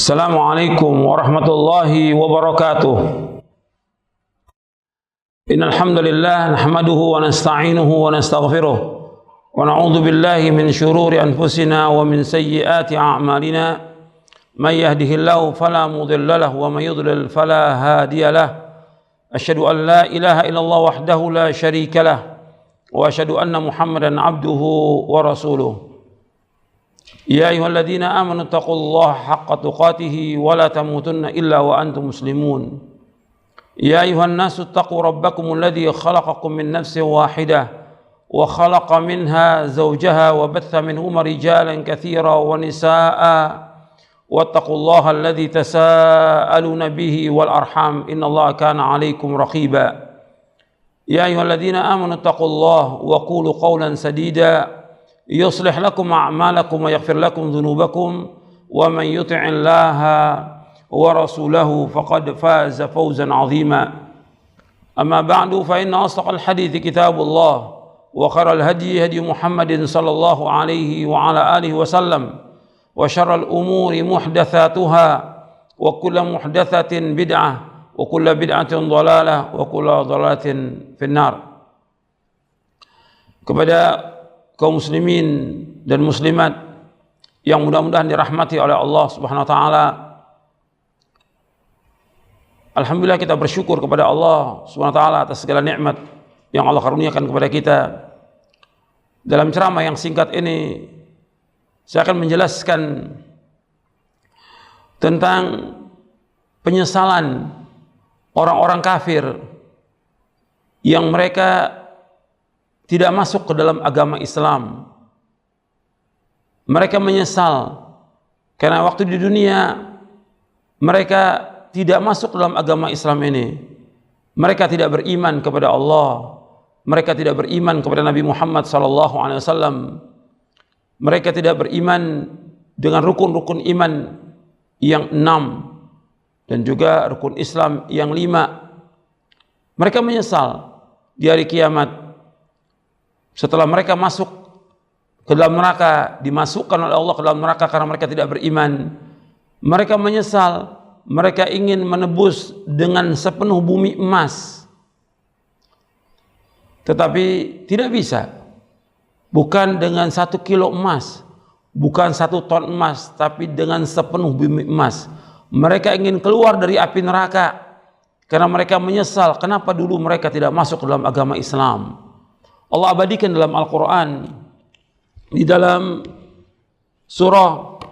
Assalamualaikum warahmatullahi wabarakatuh. Innal hamdalillah nahmaduhu wa nasta'inuhu wa nastaghfiruh wa na'udzu billahi min shururi anfusina wa min sayyiati a'malina. May yahdihillahu fala mudilla lahu wa may yudlil fala hadiya lahu. Asyhadu an la ilaha illallah wahdahu la syarika lahu wa asyhadu anna Muhammadan abduhu wa rasuluh. Ya ayyuhalladzina amanu taqullaha haqqa tuqatih wa la tamutunna illa wa antum muslimun. Ya ayyuhan nasu taqu rabbakumul ladzi khalaqakum min nafsin wahidah wa khalaqa minha zawjaha wa batha minhuma rijalan katsiran wa nisaa'a wattaqullaha alladzi tasaaluna bihi wal arham innallaha kana 'alaikum raqiba. Ya ayyuhalladzina amanu taqullaha wa qulu qawlan sadida yuslih lakum a'malakum wa yaghfir lakum dhunubakum wa man yuti'illaha wa rasulahu faqad faza fawzan 'azima. Amma ba'du fa inna asdaqal hadithi kitabullah wa khairal hadi hadi Muhammadin sallallahu alaihi wa ala alihi wa sallam wa syarral umuri muhdatsatuha wa kullu muhdatsatin bid'ah wa kullu bid'atin dhalalah wa kullu dhalalatin finnar. Kepada kaum muslimin dan muslimat yang mudah-mudahan dirahmati oleh Allah Subhanahu wa taala. Alhamdulillah, kita bersyukur kepada Allah Subhanahu wa taala atas segala nikmat yang Allah karuniakan kepada kita. Dalam ceramah yang singkat ini saya akan menjelaskan tentang penyesalan orang-orang kafir yang mereka tidak masuk ke dalam agama Islam. Mereka menyesal karena waktu di dunia mereka tidak masuk dalam agama Islam ini. Mereka tidak beriman kepada Allah. Mereka tidak beriman kepada Nabi Muhammad SAW. Mereka tidak beriman dengan rukun-rukun iman yang 6 dan juga rukun Islam yang 5. Mereka menyesal di hari kiamat. Setelah mereka masuk ke dalam neraka, dimasukkan oleh Allah ke dalam neraka karena mereka tidak beriman, mereka menyesal, mereka ingin menebus dengan sepenuh bumi emas. Tetapi tidak bisa. Bukan dengan 1 kilo emas, bukan 1 ton emas, tapi dengan sepenuh bumi emas. Mereka ingin keluar dari api neraka karena mereka menyesal kenapa dulu mereka tidak masuk ke dalam agama Islam. Allah abadikan dalam Al-Quran di dalam surah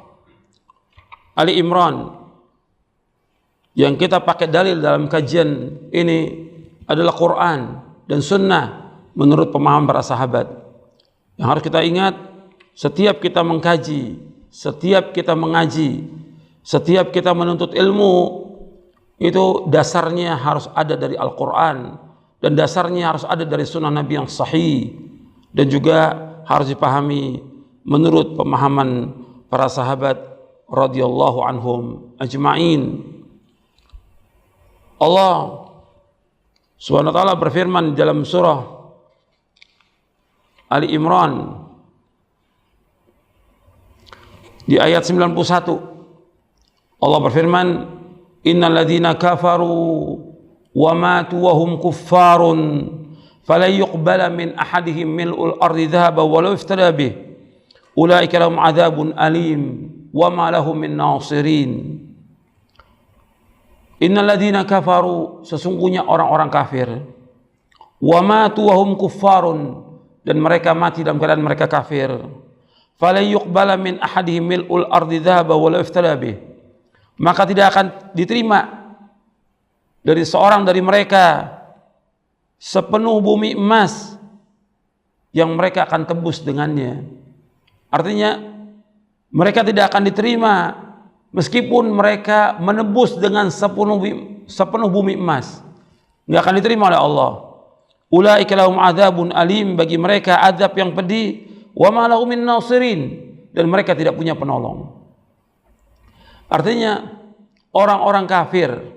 Ali Imran. Yang kita pakai dalil dalam kajian ini adalah Quran dan Sunnah menurut pemahaman para sahabat. Yang harus kita ingat, setiap kita mengkaji, setiap kita mengaji, setiap kita menuntut ilmu, itu dasarnya harus ada dari Al-Quran dan dasarnya harus ada dari sunnah Nabi yang sahih, dan juga harus dipahami menurut pemahaman para sahabat radhiyallahu anhum ajma'in. Allah Subhanahu wa taala berfirman dalam surah Ali Imran di ayat 91. Allah berfirman, innal ladzina kafaru wa matu wa hum kuffarun falan yuqbala min ahadihim mil'ul ardi dhahaban walau iftada bih ulaika lahum adzabun alim wa ma lahum min nasirin. Innal ladzina kafaru, sesungguhnya orang-orang kafir, wa matu wa hum kuffarun, dan mereka mati dalam keadaan mereka kafir, falan yuqbala min ahadihim mil'ul ardi dhahaban walau iftada bih, maka tidak akan diterima dari seorang dari mereka sepenuh bumi emas yang mereka akan tebus dengannya. Artinya mereka tidak akan diterima meskipun mereka menebus dengan sepenuh bumi emas, nggak akan diterima oleh Allah. Ulaika lahum adzabun alim, bagi mereka azab yang pedih, wa ma lahum min nasirin, dan mereka tidak punya penolong. Artinya orang-orang kafir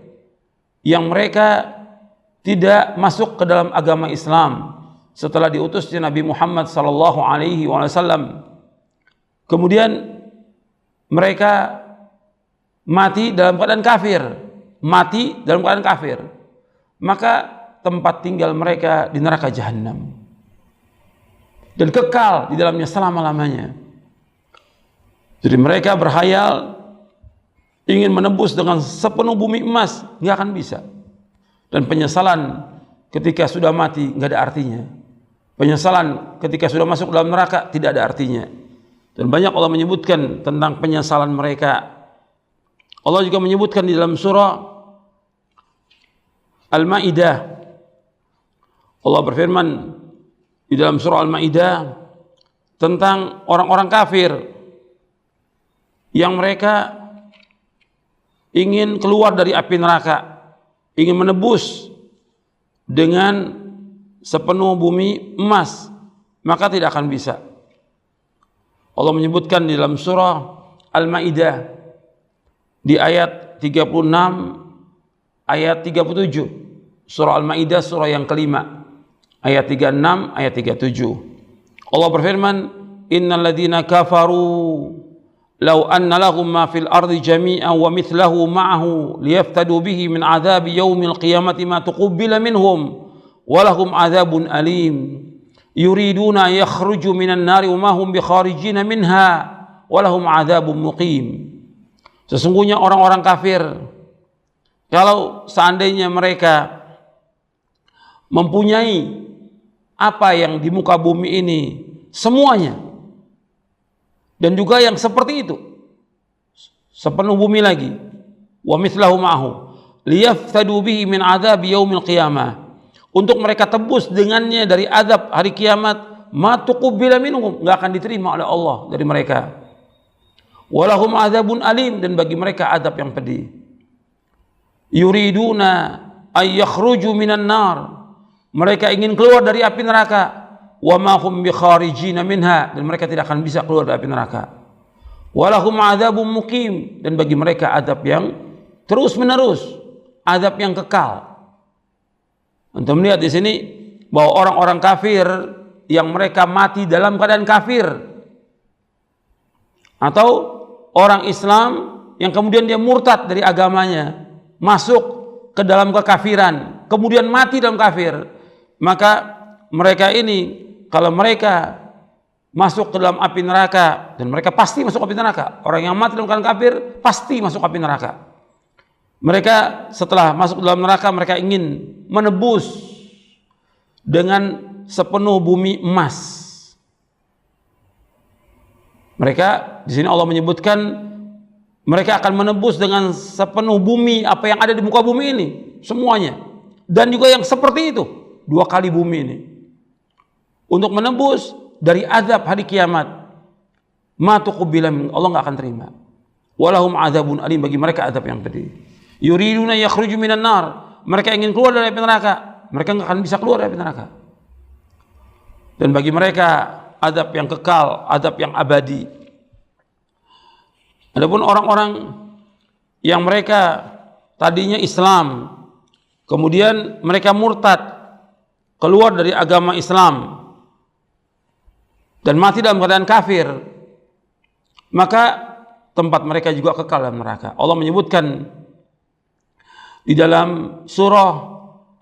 yang mereka tidak masuk ke dalam agama Islam setelah diutusnya Nabi Muhammad sallallahu alaihi wasallam, kemudian mereka mati dalam keadaan kafir, mati dalam keadaan kafir, maka tempat tinggal mereka di neraka jahanam dan kekal di dalamnya selama-lamanya. Jadi mereka berhayal ingin menembus dengan sepenuh bumi emas, nggak akan bisa. Dan penyesalan ketika sudah mati nggak ada artinya. Penyesalan ketika sudah masuk dalam neraka tidak ada artinya. Dan banyak Allah menyebutkan tentang penyesalan mereka. Allah juga menyebutkan di dalam surah Al-Maidah. Allah berfirman di dalam surah Al-Maidah tentang orang-orang kafir yang mereka ingin keluar dari api neraka, ingin menebus dengan sepenuh bumi emas, maka tidak akan bisa. Allah menyebutkan di dalam surah Al-Maidah di ayat 36, ayat 37. Surah Al-Maidah surah yang kelima, ayat 36, ayat 37. Allah berfirman, innal ladzina kafaru law anna lahum ma fil ardi jami'an wa mithlahu ma'ahu liyaftadu bihi min adzabi yaumil qiyamati ma tuqabbala minhum wa lahum adzabun alim yuriduna yakhruju minan nari wa ma hum bikharijina minha wa lahum adzabun muqim. Sesungguhnya orang-orang kafir, kalau seandainya mereka mempunyai apa yang di muka bumi ini semuanya, dan juga yang seperti itu sepenuh bumi lagi, wa mithlahu ma'ahu liyaftadu bihi min adzab yaumil qiyamah, untuk mereka tebus dengannya dari azab hari kiamat, ma tuqabbala minhum, enggak akan diterima oleh Allah dari mereka, walahum adzabun alim, dan bagi mereka azab yang pedih. Yuriduna ay yakhruju minan nar, mereka ingin keluar dari api neraka, wa ma hum bikharijina minha, dan mereka tidak akan bisa keluar dari api neraka. Walahum adzabun muqim, dan bagi mereka azab yang terus menerus, azab yang kekal. Untuk melihat di sini bahwa orang-orang kafir yang mereka mati dalam keadaan kafir, atau orang Islam yang kemudian dia murtad dari agamanya, masuk ke dalam kekafiran, kemudian mati dalam kafir, maka mereka ini, kalau mereka masuk ke dalam api neraka, dan mereka pasti masuk api neraka. Orang yang mati dalam keadaan kafir pasti masuk api neraka. Mereka setelah masuk dalam neraka, mereka ingin menebus dengan sepenuh bumi emas. Mereka di sini Allah menyebutkan mereka akan menebus dengan sepenuh bumi apa yang ada di muka bumi ini semuanya, dan juga yang seperti itu 2 kali bumi ini, untuk menebus dari azab hari kiamat. Ma tuqabbala min, Allah enggak akan terima. Walahum adzabun alim, bagi mereka azab yang pedih. Yuriduna yakhruju minan nar, mereka ingin keluar dari api neraka, mereka enggak akan bisa keluar dari api neraka. Dan bagi mereka azab yang kekal, azab yang abadi. Adapun orang-orang yang mereka tadinya Islam, kemudian mereka murtad, keluar dari agama Islam dan mati dalam keadaan kafir, maka tempat mereka juga kekal dalam neraka. Allah menyebutkan di dalam surah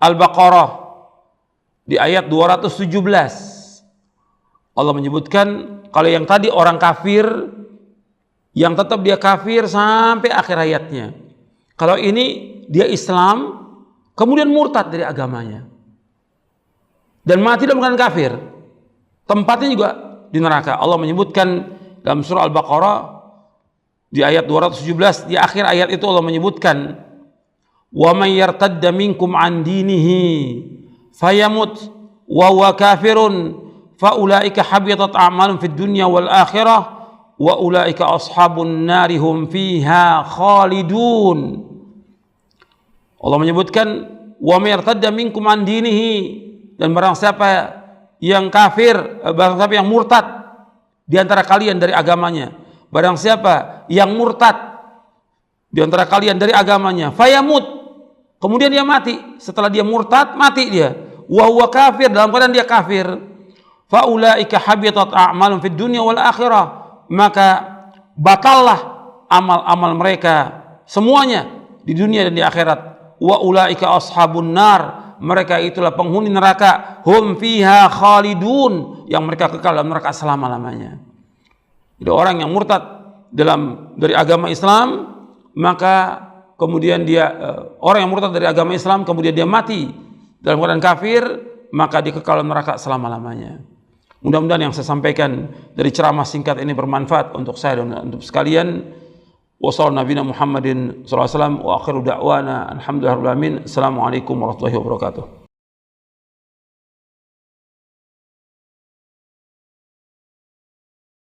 Al-Baqarah di ayat 217, Allah menyebutkan kalau yang tadi orang kafir yang tetap dia kafir sampai akhir hayatnya, kalau ini dia Islam kemudian murtad dari agamanya dan mati dalam keadaan kafir, tempatnya juga di neraka. Allah menyebutkan dalam surah Al-Baqarah di ayat 217, di akhir ayat itu Allah menyebutkan, wa may yartadda minkum an dinihi fayamut wa huwa kafirun fa ulaika habitat a'malun fid dunya wal akhirah wa ulaika ashabun nari hum fiha khalidun. Allah menyebutkan wa may yartadda minkum an dinihi, dan barang siapa yang kafir, barang siapa yang murtad di antara kalian dari agamanya, barang siapa yang murtad di antara kalian dari agamanya, fayamut, kemudian dia mati, setelah dia murtad mati dia, wa huwa kafir, dalam keadaan dia kafir, fa ulaika habitat a'malun fid dunya wal akhirah, maka batallah amal-amal mereka semuanya di dunia dan di akhirat. Wa ulaika ashabun nar, mereka itulah penghuni neraka, hum fiha khalidun, yang mereka kekal dalam neraka selama-lamanya. Jadi orang yang murtad dari agama Islam, maka kemudian dia orang yang murtad dari agama Islam kemudian dia mati dalam keadaan kafir, maka dia kekal dalam neraka selama-lamanya. Mudah-mudahan yang saya sampaikan dari ceramah singkat ini bermanfaat untuk saya dan untuk sekalian. Wassalamualaikum warahmatullahi wabarakatuh.